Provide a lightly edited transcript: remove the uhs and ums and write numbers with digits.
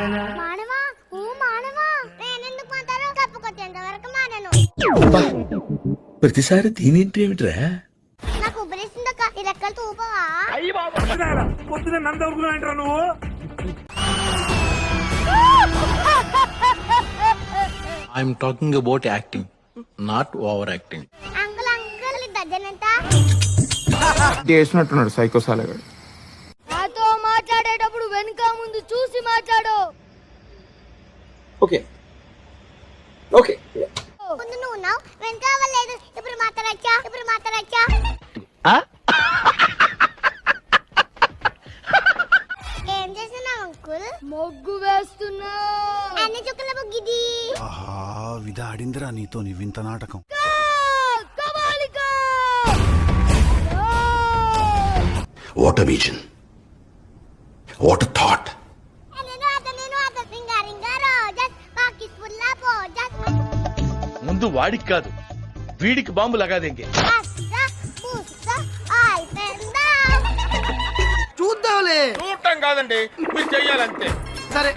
మానవా ఓ మానవా నేనెందుకు మాట్లాడో కప్పుకొచ్చేంత వరకు మానను. ప్రతిసారి దీనింటి ఏమిట్రా? నాకు ఉబ్బరిస్తుందక్క ఈ రెక్కలు తూపవా? పొద్దున నందవరుకున్నా నువ్వు. I'm talking about acting, not overacting. Uncle uncle దర్జనంత చేసినట్టున్నాడు సైకో సాలగాడు. నాతో మాట్లాడేటప్పుడు వెనుక ముందు చూసి మాట్లాడు. Okay okay. ముందు నువ్వు ఉన్నావు వెనుక అవ్వలేదు. ఇప్పుడు మాట్లాడచ్చా ఏం చేస్తున్నావు అంకుల్? మొగ్గు వేస్తున్నా. అన్ని చుక్కల ముగ్గిది. ఆహా విధాడిందిరా నీతో నీ వింత నాటకం. What a vision, what a thought. ముందు వాడికి కాదు వీడికి బాంబు లగాదేంగే. చూద్దాంలే. చూడటం కాదండి మీరు చెయ్యాలంతే. సరే